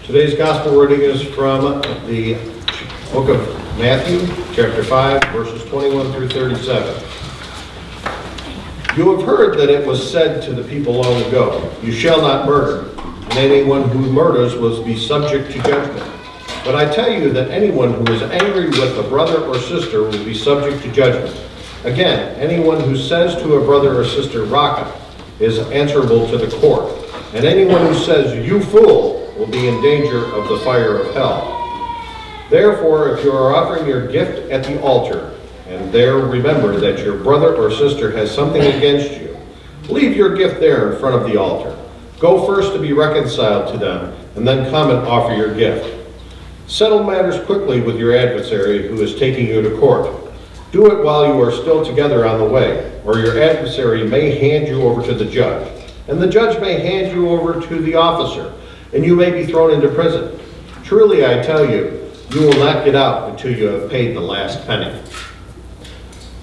Today's gospel reading is from the book of Matthew, chapter 5, verses 21 through 37. You have heard that it was said to the people long ago, "You shall not murder, and anyone who murders will be subject to judgment." But I tell you that anyone who is angry with a brother or sister will be subject to judgment. Again, anyone who says to a brother or sister, "Raca," is answerable to the court. And anyone who says, "You fool," will be in danger of the fire of hell. Therefore, if you are offering your gift at the altar, and there remember that your brother or sister has something against you, leave your gift there in front of the altar. Go first to be reconciled to them, and then come and offer your gift. Settle matters quickly with your adversary who is taking you to court. Do it while you are still together on the way, or your adversary may hand you over to the judge, and the judge may hand you over to the officer, and you may be thrown into prison. Truly, I tell you, you will not get out until you have paid the last penny.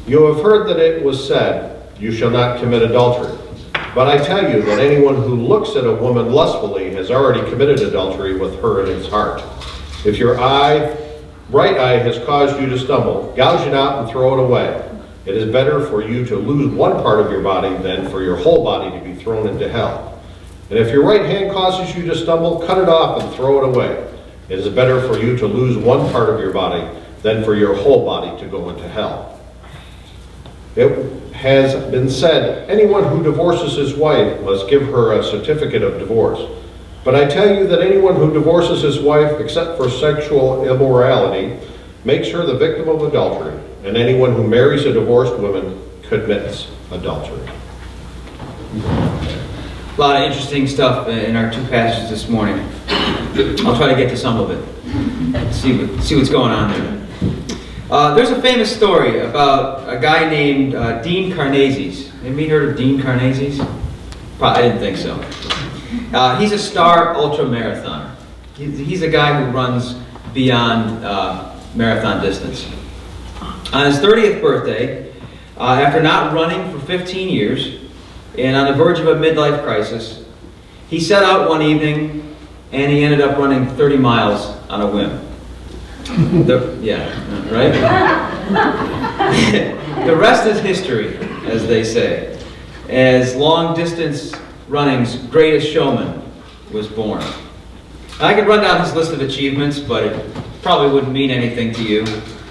You have heard that it was said, "You shall not commit adultery." But I tell you that anyone who looks at a woman lustfully has already committed adultery with her in his heart. If your right eye has caused you to stumble, gouge it out and throw it away. It is better for you to lose one part of your body than for your whole body to be thrown into hell. And if your right hand causes you to stumble, cut it off and throw it away. It is better for you to lose one part of your body than for your whole body to go into hell. It has been said, anyone who divorces his wife must give her a certificate of divorce. But I tell you that anyone who divorces his wife except for sexual immorality makes her the victim of adultery, and anyone who marries a divorced woman commits adultery. A lot of interesting stuff in our two passages this morning. I'll try to get to some of it. See what's going on there. There's a famous story about a guy named Dean Karnazes. Anybody heard of Dean Karnazes? I didn't think so. He's a star ultra marathoner. He's a guy who runs beyond marathon distance. On his 30th birthday, after not running for 15 years, and on the verge of a midlife crisis, he set out one evening and he ended up running 30 miles on a whim. Right? The rest is history, as they say, as long distance running's greatest showman was born. I could run down his list of achievements, but it probably wouldn't mean anything to you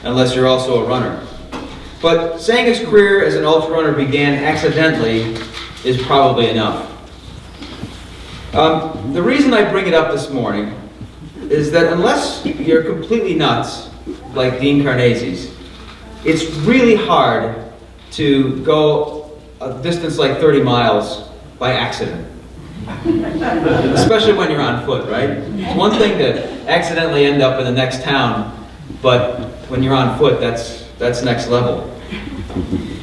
unless you're also a runner. But saying his career as an ultra runner began accidentally is probably enough. The reason I bring it up this morning is that unless you're completely nuts, like Dean Karnazes, it's really hard to go a distance like 30 miles by accident. Especially when you're on foot, right? It's one thing to accidentally end up in the next town, but when you're on foot, that's next level.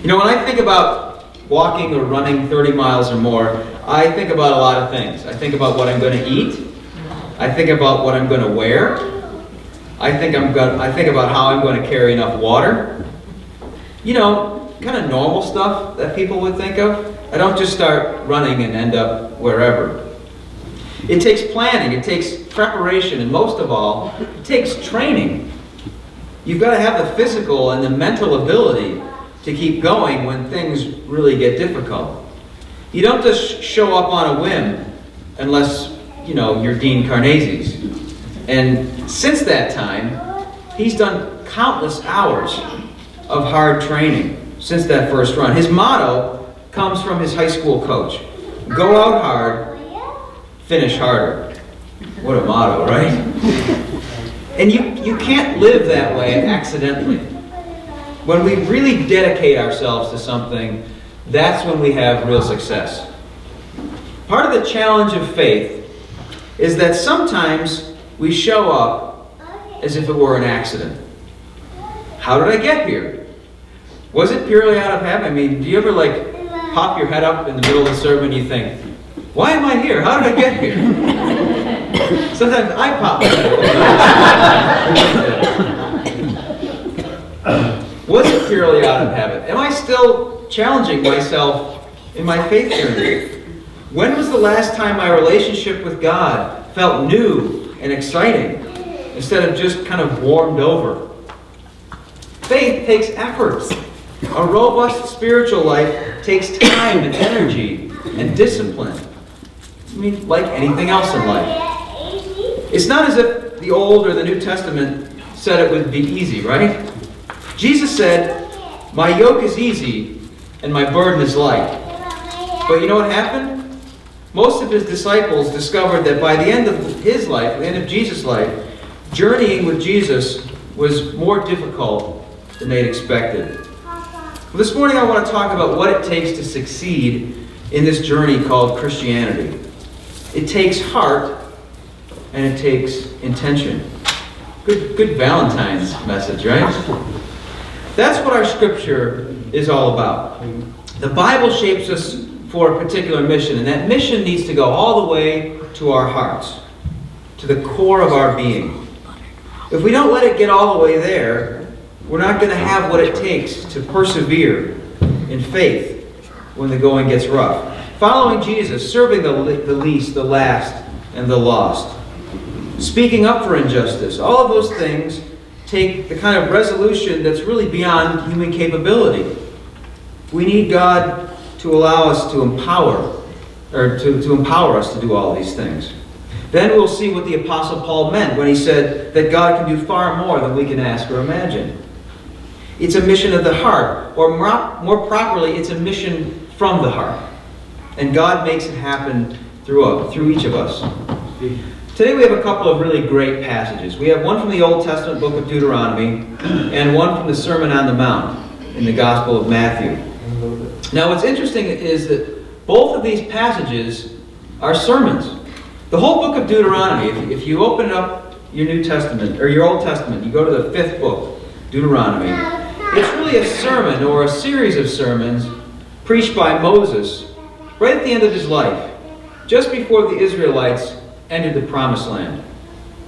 You know, when I think about walking or running 30 miles or more, I think about a lot of things. I think about what I'm going to eat. I think about what I'm going to wear. I think about how I'm going to carry enough water. You know, kind of normal stuff that people would think of. I don't just start running and end up wherever. It takes planning, it takes preparation, and most of all, it takes training. You've got to have the physical and the mental ability to keep going when things really get difficult. You don't just show up on a whim unless, you know, you're Dean Karnazes. And since that time, he's done countless hours of hard training since that first run. His motto comes from his high school coach. Go out hard, finish harder. What a motto, right? And you can't live that way accidentally. When we really dedicate ourselves to something, that's when we have real success. Part of the challenge of faith is that sometimes we show up as if it were an accident. How did I get here? Was it purely out of habit? I mean, do you ever pop your head up in the middle of the sermon and you think, why am I here? How did I get here? Sometimes I pop my head up. Was it purely out of habit? Am I still challenging myself in my faith journey? When was the last time my relationship with God felt new and exciting instead of just kind of warmed over. Faith takes effort. A robust spiritual life takes time and energy and discipline. I mean, like anything else in life. It's not as if the Old or the New Testament said it would be easy, right? Jesus said, "My yoke is easy and my burden is light." But you know what happened? Most of his disciples discovered that by the end of his life, the end of Jesus' life, journeying with Jesus was more difficult than they'd expected. Well, this morning I want to talk about what it takes to succeed in this journey called Christianity. It takes heart and it takes intention. Good Valentine's message, right? That's what our scripture is all about. The Bible shapes us for a particular mission, and that mission needs to go all the way to our hearts, to the core of our being. If we don't let it get all the way there, we're not going to have what it takes to persevere in faith when the going gets rough. Following Jesus, serving the least, the last, and the lost. Speaking up for injustice. All of those things take the kind of resolution that's really beyond human capability. We need God to allow us to empower, or to empower us to do all these things. Then we'll see what the Apostle Paul meant when he said that God can do far more than we can ask or imagine. It's a mission of the heart, or more properly, it's a mission from the heart. And God makes it happen through each of us. Today we have a couple of really great passages. We have one from the Old Testament book of Deuteronomy and one from the Sermon on the Mount in the Gospel of Matthew. Now what's interesting is that both of these passages are sermons. The whole book of Deuteronomy, if you open up your New Testament, or your Old Testament, you go to the 5th book, Deuteronomy, it's really a sermon or a series of sermons preached by Moses right at the end of his life, just before the Israelites entered the Promised Land.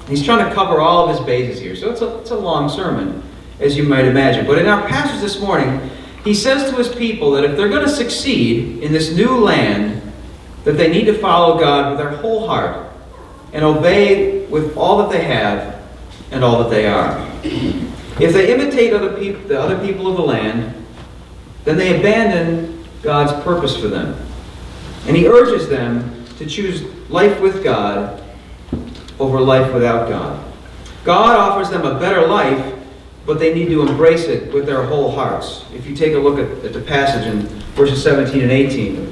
He's trying to cover all of his bases here, so it's a long sermon, as you might imagine. But in our passage this morning, he says to his people that if they're going to succeed in this new land, that they need to follow God with their whole heart and obey with all that they have and all that they are. If they imitate the other people of the land, then they abandon God's purpose for them. And he urges them to choose life with God over life without God. God offers them a better life, but they need to embrace it with their whole hearts. If you take a look at the passage in verses 17 and 18,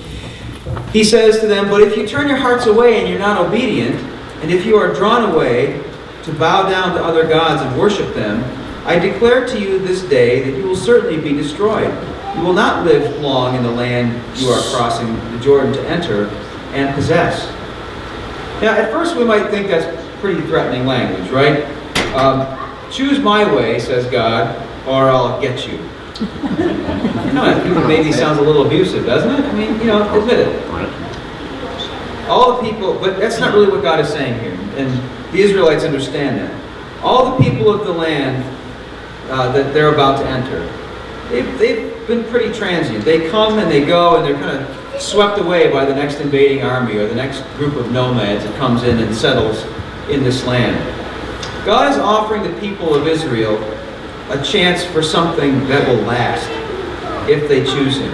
he says to them, "But if you turn your hearts away and you're not obedient, and if you are drawn away to bow down to other gods and worship them, I declare to you this day that you will certainly be destroyed. You will not live long in the land you are crossing the Jordan to enter and possess." Now, at first we might think that's pretty threatening language, right? Choose my way, says God, or I'll get you. Maybe sounds a little abusive, doesn't it? I mean, admit it. All the people, but that's not really what God is saying here. And the Israelites understand that. All the people of the land that they're about to enter, they've been pretty transient. They come and they go, and they're kind of swept away by the next invading army or the next group of nomads that comes in and settles in this land. God is offering the people of Israel a chance for something that will last if they choose him.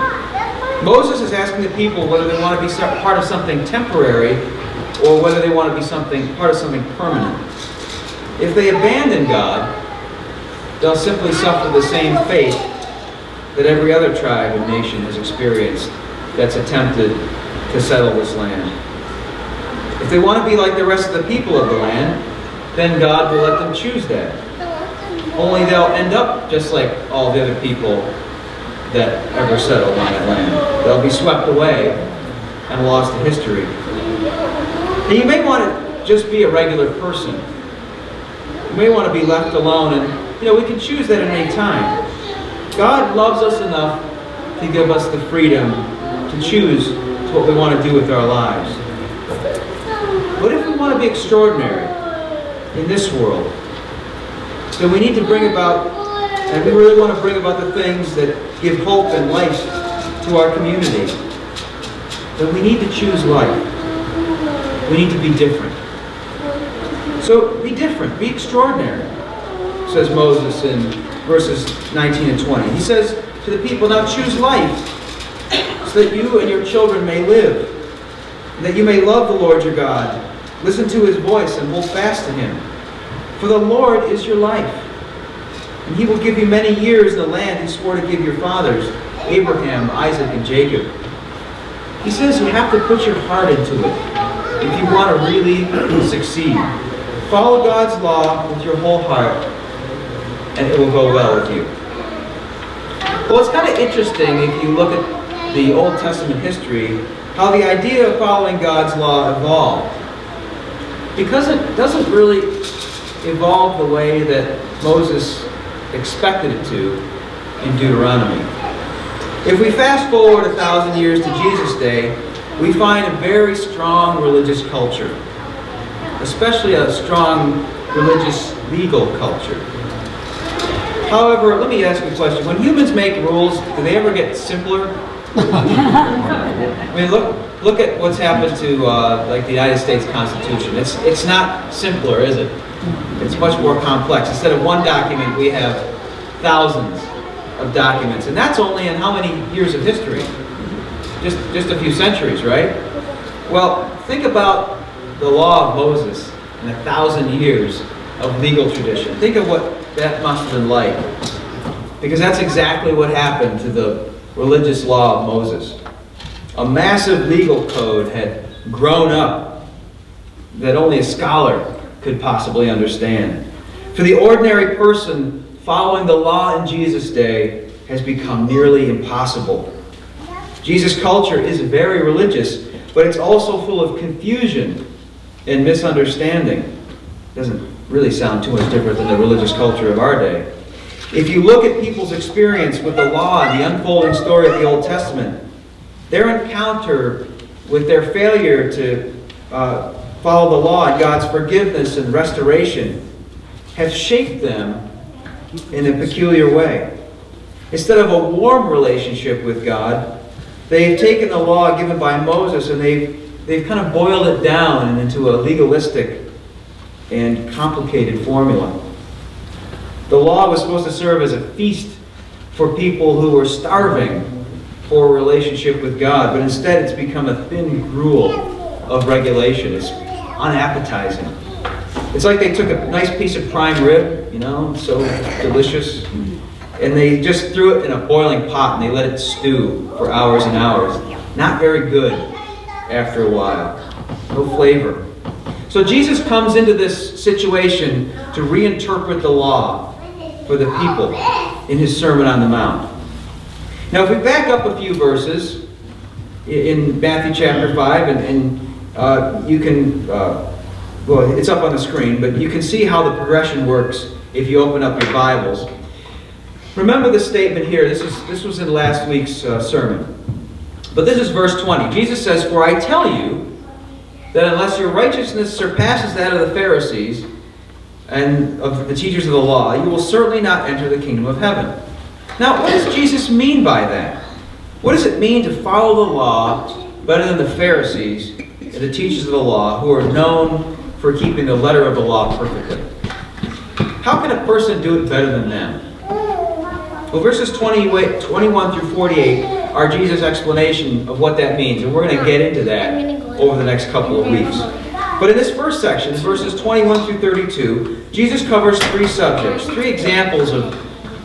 Moses is asking the people whether they want to be part of something temporary or whether they want to be part of something permanent. If they abandon God, they'll simply suffer the same fate that every other tribe and nation has experienced that's attempted to settle this land. If they want to be like the rest of the people of the land, then God will let them choose that. Only they'll end up just like all the other people that ever settled on that land. They'll be swept away and lost to history. Now, you may want to just be a regular person. You may want to be left alone, and we can choose that at any time. God loves us enough to give us the freedom to choose what we want to do with our lives. But if we want to be extraordinary in this world, then we need to bring about, and we really want to bring about the things that give hope and life to our community, then we need to choose life. We need to be different. So be different, be extraordinary, says Moses in verses 19 and 20. He says to the people, now choose life, so that you and your children may live, and that you may love the Lord your God. Listen to his voice and hold fast to him. For the Lord is your life, and he will give you many years in the land he swore to give your fathers, Abraham, Isaac, and Jacob. He says you have to put your heart into it if you want to really succeed. Follow God's law with your whole heart, and it will go well with you. Well, it's kind of interesting if you look at the Old Testament history, how the idea of following God's law evolved. Because it doesn't really evolve the way that Moses expected it to in Deuteronomy. If we fast forward 1,000 years to Jesus' day, we find a very strong religious culture, especially a strong religious legal culture. However, let me ask you a question. When humans make rules, do they ever get simpler? I mean, look at what's happened to like the United States Constitution. It's not simpler, is it? It's much more complex. Instead of one document, we have thousands of documents, and that's only in how many years of history? Just a few centuries, right? Well, think about the law of Moses and 1,000 years of legal tradition. Think of what that must have been like, because that's exactly what happened to the religious law of Moses. A massive legal code had grown up that only a scholar could possibly understand. For the ordinary person, following the law in Jesus' day has become nearly impossible. Jesus' culture is very religious, but it's also full of confusion and misunderstanding. Doesn't really sound too much different than the religious culture of our day. If you look at people's experience with the law and the unfolding story of the Old Testament, their encounter with their failure to follow the law and God's forgiveness and restoration have shaped them in a peculiar way. Instead of a warm relationship with God, they've taken the law given by Moses and they've kind of boiled it down into a legalistic and complicated formula. The law was supposed to serve as a feast for people who were starving for a relationship with God, but instead it's become a thin gruel of regulation. It's unappetizing. It's like they took a nice piece of prime rib, so delicious, and they just threw it in a boiling pot and they let it stew for hours and hours. Not very good after a while. No flavor. So Jesus comes into this situation to reinterpret the law for the people in his Sermon on the Mount. Now, if we back up a few verses in Matthew chapter 5, and you can, well, it's up on the screen, but you can see how the progression works if you open up your Bibles. Remember the statement here. This was in last week's sermon. But this is verse 20. Jesus says, "For I tell you that unless your righteousness surpasses that of the Pharisees and of the teachers of the law, you will certainly not enter the kingdom of heaven." Now, what does Jesus mean by that? What does it mean to follow the law better than the Pharisees and the teachers of the law who are known for keeping the letter of the law perfectly? How can a person do it better than them? Well, verses 21 through 48 are Jesus' explanation of what that means, and we're going to get into that over the next couple of weeks. But in this first section, verses 21 through 32, Jesus covers three subjects, three examples of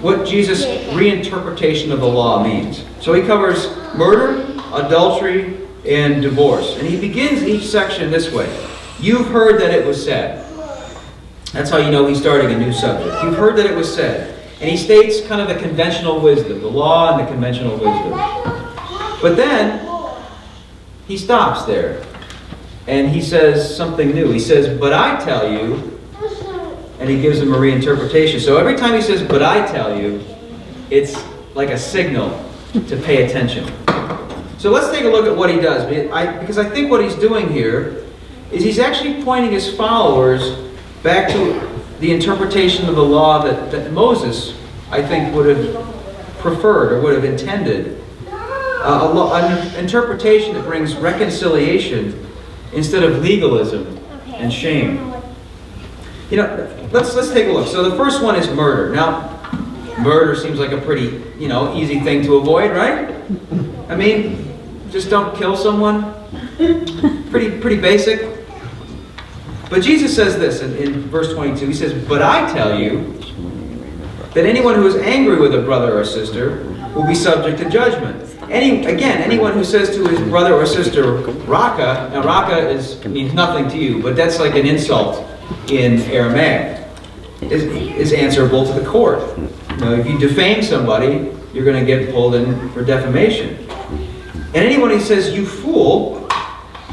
what Jesus' reinterpretation of the law means. So he covers murder, adultery, and divorce. And he begins each section this way. You've heard that it was said. That's how you know he's starting a new subject. You've heard that it was said. And he states kind of the conventional wisdom, the law and the conventional wisdom. But then he stops there and he says something new. He says, "But I tell you," and he gives them a reinterpretation. So every time he says, "But I tell you," it's like a signal to pay attention. So let's take a look at what he does. Because I think what he's doing here is he's actually pointing his followers back to the interpretation of the law that Moses, I think, would have preferred or would have intended. An interpretation that brings reconciliation instead of legalism and shame. You know, let's take a look. So the first one is murder. Now, murder seems like a pretty, easy thing to avoid, right? I mean, just don't kill someone. Pretty basic. But Jesus says this in verse 22. He says, "But I tell you that anyone who is angry with a brother or sister will be subject to judgment." Anyone who says to his brother or sister, "Raka," now Raka means nothing to you, but that's like an insult in Aramaic, is answerable to the court. If you defame somebody, you're going to get pulled in for defamation. And anyone who says, "You fool,"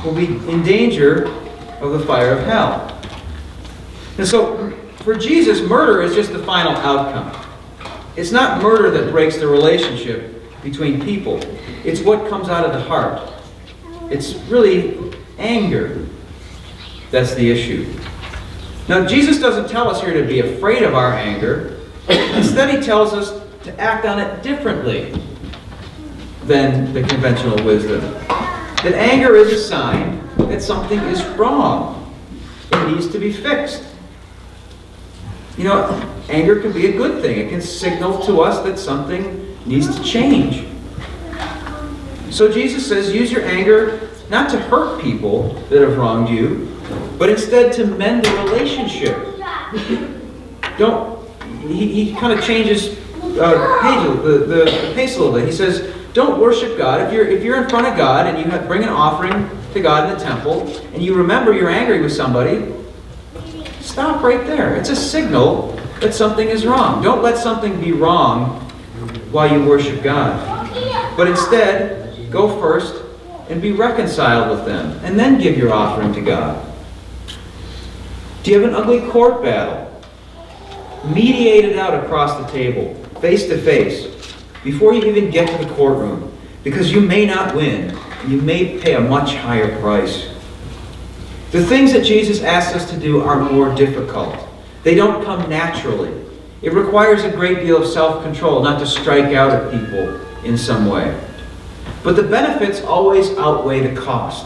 will be in danger of the fire of hell. And so, for Jesus, murder is just the final outcome. It's not murder that breaks the relationship between people. It's what comes out of the heart. It's really anger that's the issue. Now, Jesus doesn't tell us here to be afraid of our anger. Instead, he tells us to act on it differently than the conventional wisdom. That anger is a sign that something is wrong. It needs to be fixed. Anger can be a good thing. It can signal to us that something needs to change. So Jesus says, use your anger not to hurt people that have wronged you, but instead to mend the relationship. He kind of changes the pace a little bit. He says, don't worship God. If you're in front of God and you bring an offering to God in the temple, and you remember you're angry with somebody, stop right there. It's a signal that something is wrong. Don't let something be wrong while you worship God. But instead, go first and be reconciled with them, and then give your offering to God. Do you have an ugly court battle? Mediate it out across the table, face to face, before you even get to the courtroom, because you may not win. You may pay a much higher price. The things that Jesus asks us to do are more difficult. They don't come naturally. It requires a great deal of self-control not to strike out at people in some way. But the benefits always outweigh the cost.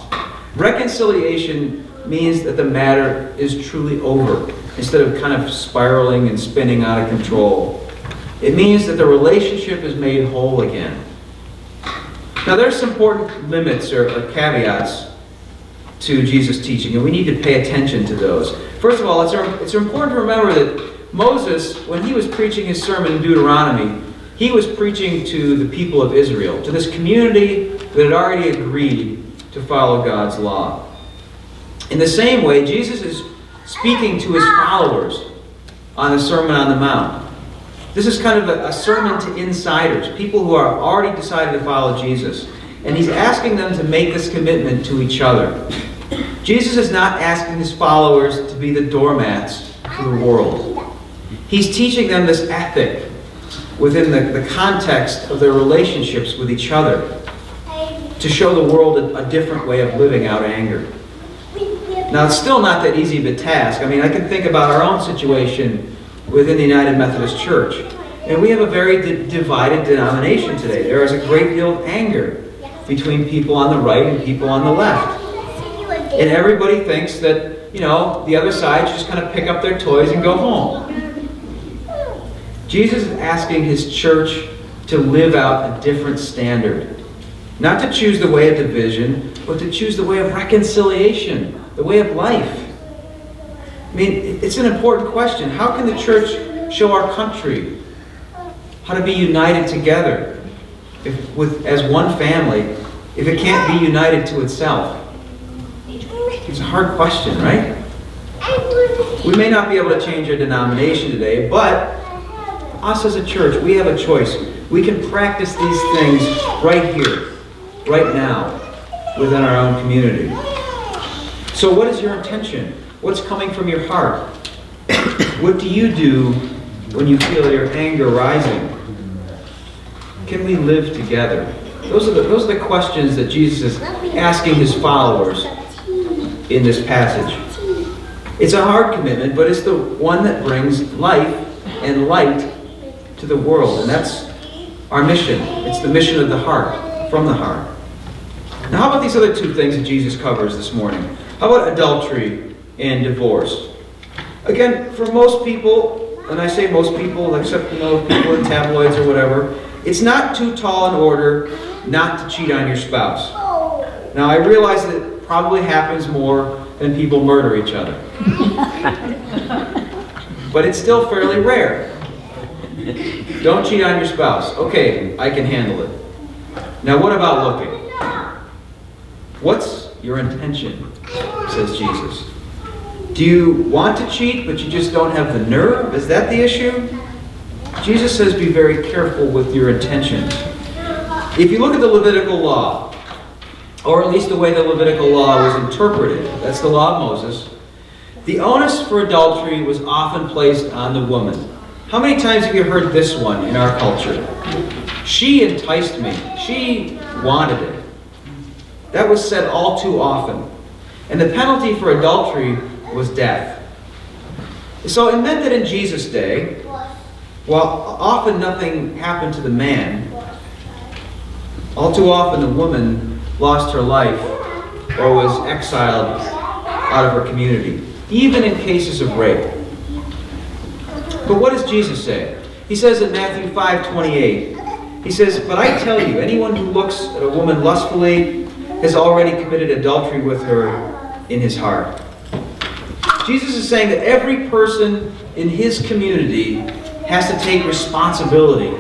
Reconciliation means that the matter is truly over, instead of kind of spiraling and spinning out of control. It means that the relationship is made whole again. Now, there's some important limits or caveats to Jesus' teaching, and we need to pay attention to those. First of all, it's important to remember that Moses, when he was preaching his sermon in Deuteronomy, he was preaching to the people of Israel, to this community that had already agreed to follow God's law. In the same way, Jesus is speaking to his followers on the Sermon on the Mount. This is kind of a sermon to insiders, people who are already decided to follow Jesus. And he's asking them to make this commitment to each other. Jesus is not asking his followers to be the doormats to the world. He's teaching them this ethic within the context of their relationships with each other, to show the world a different way of living out anger. Now, it's still not that easy of a task. I mean, I can think about our own situation within the United Methodist Church. And we have a very divided denomination today. There is a great deal of anger between people on the right and people on the left. And everybody thinks that, the other side should just kind of pick up their toys and go home. Jesus is asking his church to live out a different standard. Not to choose the way of division, but to choose the way of reconciliation, the way of life. I mean, it's an important question. How can the church show our country how to be united together as one family if it can't be united to itself? It's a hard question, right? We may not be able to change our denomination today, but us as a church, we have a choice. We can practice these things right here, right now, within our own community. So what is your intention? What's coming from your heart? What do you do when you feel your anger rising? Can we live together? Those are the questions that Jesus is asking his followers in this passage. It's a hard commitment, but it's the one that brings life and light to the world. And that's our mission. It's the mission of the heart, from the heart. Now, how about these other two things that Jesus covers this morning? How about adultery and divorce? Again, for most people, and I say most people, except people in tabloids or whatever, it's not too tall an order not to cheat on your spouse. Now, I realize that it probably happens more than people murder each other. But it's still fairly rare. Don't cheat on your spouse. Okay, I can handle it. Now, what about looking? What's your intention, says Jesus. Do you want to cheat, but you just don't have the nerve? Is that the issue? Jesus says be very careful with your intentions. If you look at the Levitical law, or at least the way the Levitical law was interpreted, that's the law of Moses, the onus for adultery was often placed on the woman. How many times have you heard this one in our culture? She enticed me. She wanted it. That was said all too often. And the penalty for adultery was death. So it meant that in Jesus' day, while often nothing happened to the man, all too often the woman lost her life or was exiled out of her community, even in cases of rape. But what does Jesus say? He says in Matthew 5:28, he says, "But I tell you, anyone who looks at a woman lustfully has already committed adultery with her in his heart." Jesus is saying that every person in his community has to take responsibility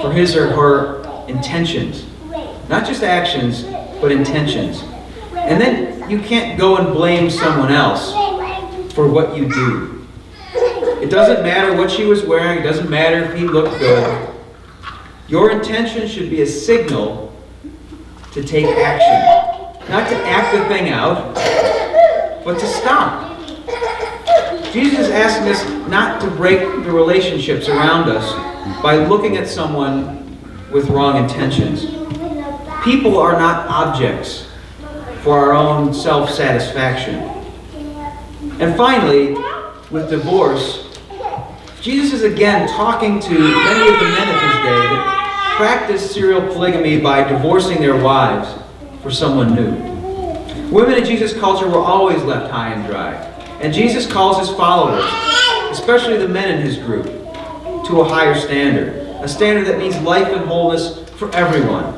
for his or her intentions. Not just actions, but intentions. And then you can't go and blame someone else for what you do. It doesn't matter what she was wearing. It doesn't matter if he looked good. Your intention should be a signal to take action. Not to act the thing out, but to stop. Jesus is asking us not to break the relationships around us by looking at someone with wrong intentions. People are not objects for our own self-satisfaction. And finally, with divorce, Jesus is again talking to many of the men of his day that practiced serial polygamy by divorcing their wives for someone new. Women in Jesus' culture were always left high and dry. And Jesus calls his followers, especially the men in his group, to a higher standard. A standard that means life and wholeness for everyone,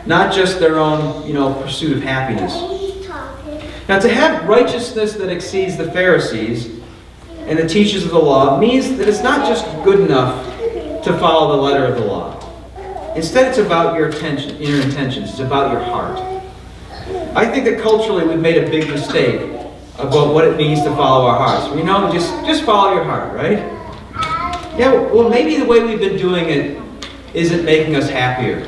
not just their own, pursuit of happiness. Now, to have righteousness that exceeds the Pharisees and the teachers of the law means that it's not just good enough to follow the letter of the law. Instead, it's about your intentions. It's about your heart. I think that culturally we've made a big mistake about what it means to follow our hearts. Just follow your heart, right? Yeah, well, maybe the way we've been doing it isn't making us happier.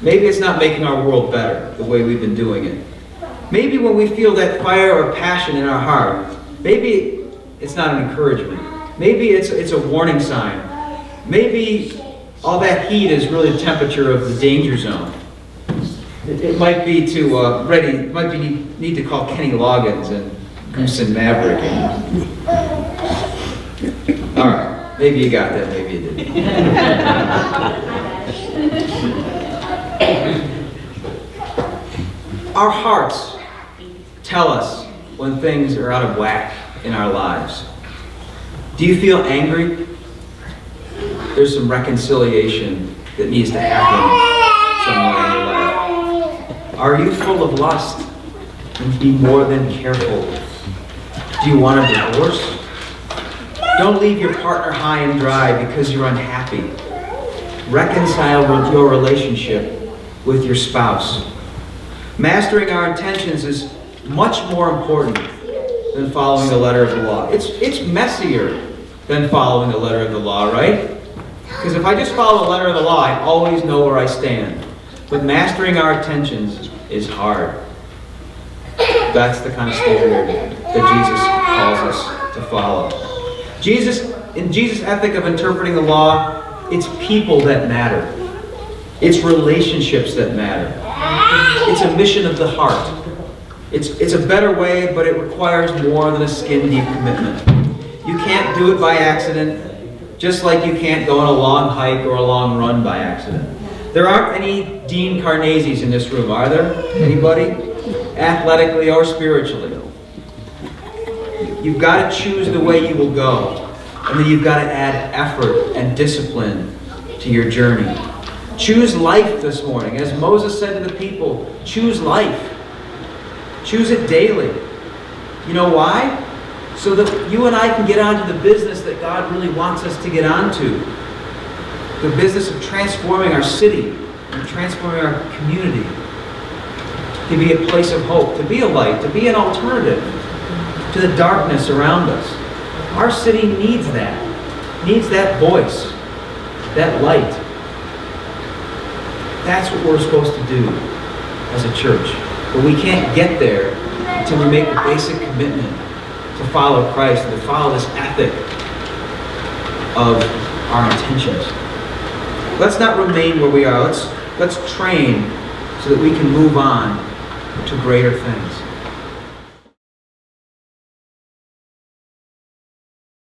Maybe it's not making our world better, the way we've been doing it. Maybe when we feel that fire or passion in our heart, maybe it's not an encouragement. Maybe it's a warning sign. Maybe all that heat is really the temperature of the danger zone. It might be need to call Kenny Loggins and Goose and Maverick. All right, maybe you got that, maybe you didn't. Our hearts tell us when things are out of whack in our lives. Do you feel angry? There's some reconciliation that needs to happen somewhere in your life. Are you full of lust? And be more than careful. Do you want a divorce? Don't leave your partner high and dry because you're unhappy. Reconcile your relationship with your spouse. Mastering our intentions is much more important than following the letter of the law. It's messier than following the letter of the law, right? Because if I just follow the letter of the law, I always know where I stand. But mastering our intentions is hard. That's the kind of standard that Jesus calls us to follow. In Jesus' ethic of interpreting the law, it's people that matter. It's relationships that matter. It's a mission of the heart. It's a better way, but it requires more than a skin-deep commitment. You can't do it by accident, just like you can't go on a long hike or a long run by accident. There aren't any Dean Carneses in this room, are there? Anybody? Athletically or spiritually. You've got to choose the way you will go. And then you've got to add effort and discipline to your journey. Choose life this morning. As Moses said to the people, choose life. Choose it daily. You know why? So that you and I can get onto the business that God really wants us to get onto. The business of transforming our city and transforming our community. To be a place of hope, to be a light, to be an alternative to the darkness around us. Our city needs that voice, that light. That's what we're supposed to do as a church. But we can't get there until we make the basic commitment to follow Christ and to follow this ethic of our intentions. Let's not remain where we are. Let's train so that we can move on to greater things.